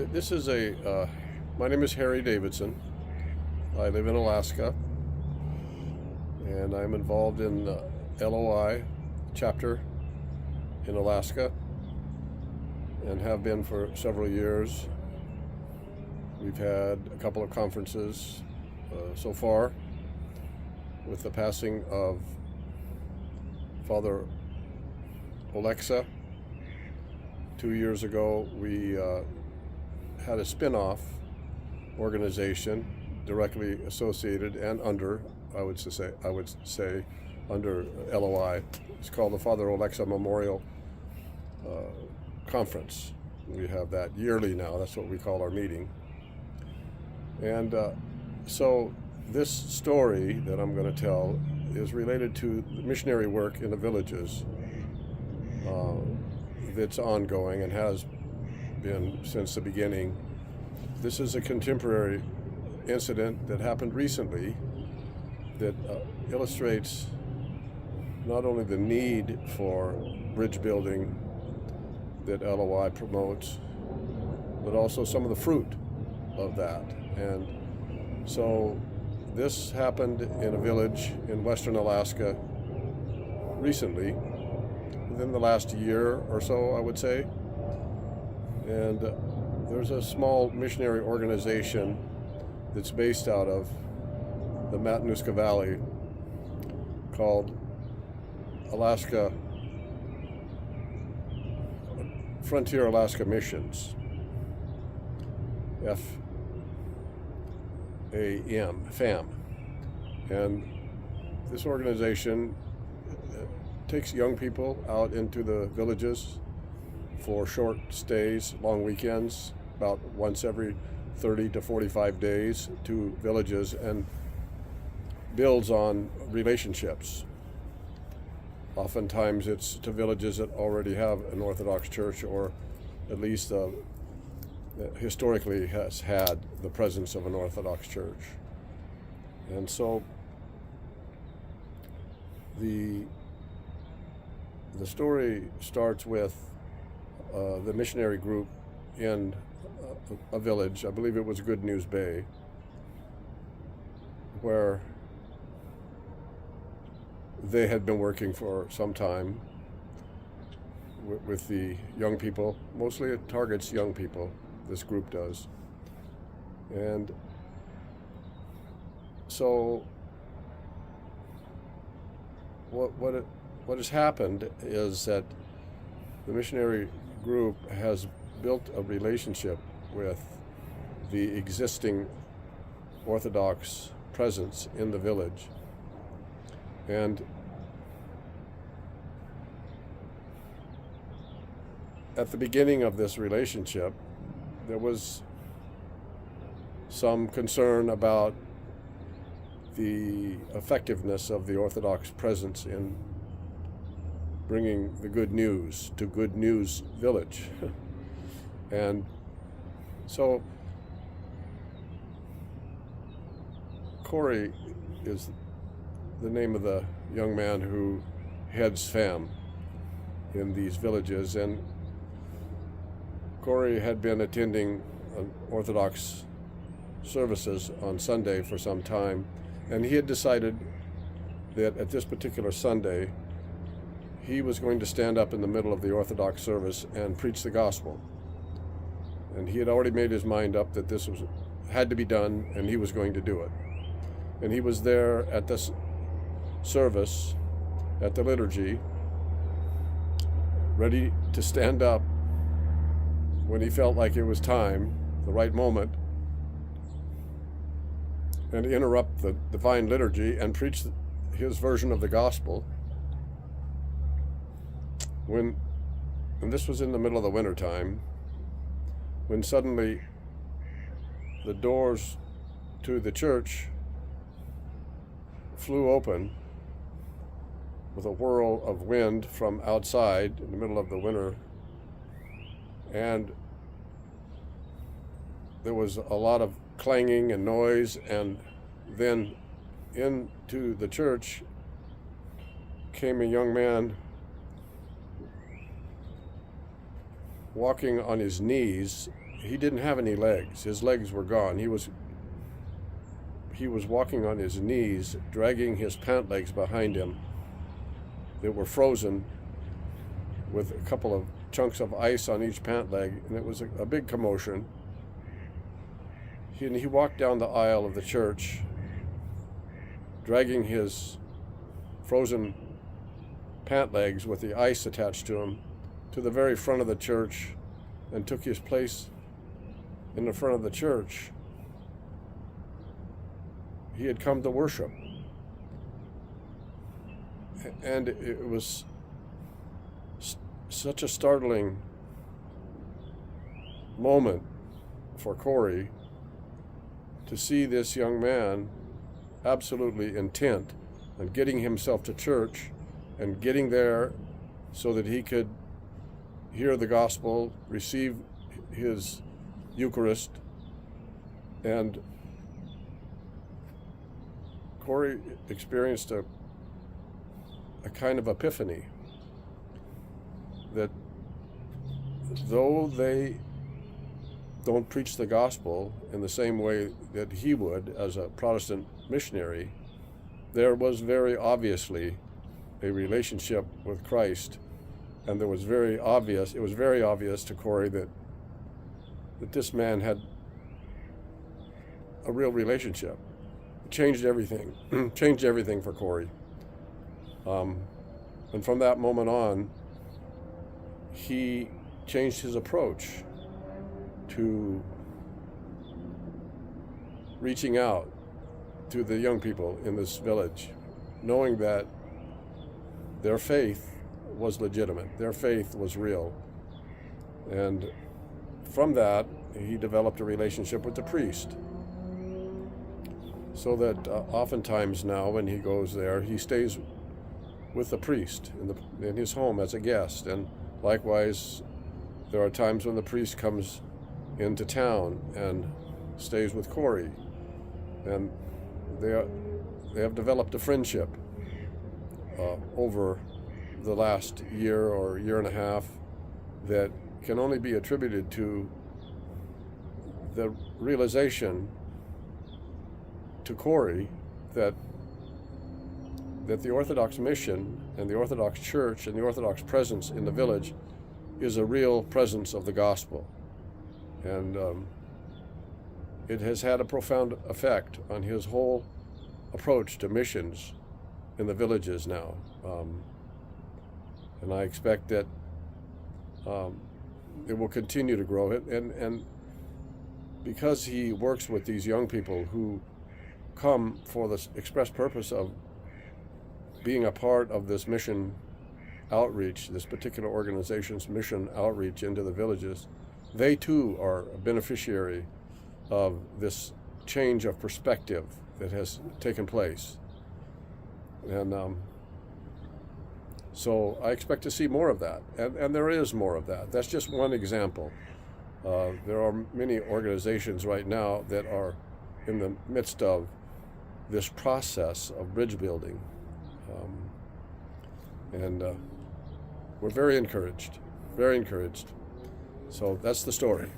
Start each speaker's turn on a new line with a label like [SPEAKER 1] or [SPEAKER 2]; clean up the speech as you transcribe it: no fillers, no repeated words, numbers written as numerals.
[SPEAKER 1] This is my name is Harry Davidson. I live in Alaska, and I'm involved in the LOI chapter in Alaska, and have been for several years. We've had a couple of conferences so far. With the passing of Father Alexa 2 years ago, we had a spin-off organization directly associated and under, I would say, under LOI. It's called the Father Alexa Memorial Conference. We have that yearly now. That's what we call our meeting. And so this story that I'm going to tell is related to the missionary work in the villages that's ongoing and has been since the beginning. This is a contemporary incident that happened recently that illustrates not only the need for bridge building that LOI promotes, but also some of the fruit of that. And so this happened in a village in western Alaska recently, within the last year or so, I would say. And there's a small missionary organization that's based out of the Matanuska Valley called Frontier Alaska Missions, FAM. And this organization takes young people out into the villages for short stays, long weekends, about once every 30 to 45 days to villages, and builds on relationships. Oftentimes it's to villages that already have an Orthodox church, or at least historically has had the presence of an Orthodox church. And so the story starts with the missionary group in a village, I believe it was Good News Bay, where they had been working for some time with the young people. Mostly it targets young people, this group does. And so what has happened is that the missionary group has built a relationship with the existing Orthodox presence in the village. And at the beginning of this relationship, there was some concern about the effectiveness of the Orthodox presence in bringing the good news to Good News Village. And so Corey is the name of the young man who heads FAM in these villages, and Corey had been attending Orthodox services on Sunday for some time, and he had decided that at this particular Sunday he was going to stand up in the middle of the Orthodox service and preach the gospel. And he had already made his mind up that this had to be done, and he was going to do it. And he was there at this service, at the liturgy, ready to stand up when he felt like it was time, the right moment, and interrupt the divine liturgy and preach his version of the gospel. And this was in the middle of the winter time, when suddenly the doors to the church flew open with a whirl of wind from outside in the middle of the winter, and there was a lot of clanging and noise, and then into the church came a young man walking on his knees he didn't have any legs. His legs were gone. He was walking on his knees, dragging his pant legs behind him that were frozen with a couple of chunks of ice on each pant leg, and it was a big commotion. He walked down the aisle of the church, dragging his frozen pant legs with the ice attached to him to the very front of the church, and took his place in the front of the church. He had come to worship. And it was such a startling moment for Corey to see this young man absolutely intent on getting himself to church and getting there so that he could hear the gospel, receive his Eucharist. And Corey experienced a kind of epiphany that though they don't preach the gospel in the same way that he would as a Protestant missionary, there was very obviously a relationship with Christ, and it was very obvious to Corey that this man had a real relationship. It changed everything, changed everything for Corey. And from that moment on, he changed his approach to reaching out to the young people in this village, knowing that their faith was legitimate, their faith was real. And from that, he developed a relationship with the priest. So that oftentimes now when he goes there, he stays with the priest in his home as a guest. And likewise, there are times when the priest comes into town and stays with Corey. And they have developed a friendship over the last year or year and a half that can only be attributed to the realization to Corey that the Orthodox mission and the Orthodox Church and the Orthodox presence in the village is a real presence of the gospel. And it has had a profound effect on his whole approach to missions in the villages now. And I expect that it will continue to grow. And because he works with these young people who come for the express purpose of being a part of this mission outreach, this particular organization's mission outreach into the villages, they too are a beneficiary of this change of perspective that has taken place. And so I expect to see more of that, and there is more of that. That's just one example. There are many organizations right now that are in the midst of this process of bridge building. And we're very encouraged. So that's the story.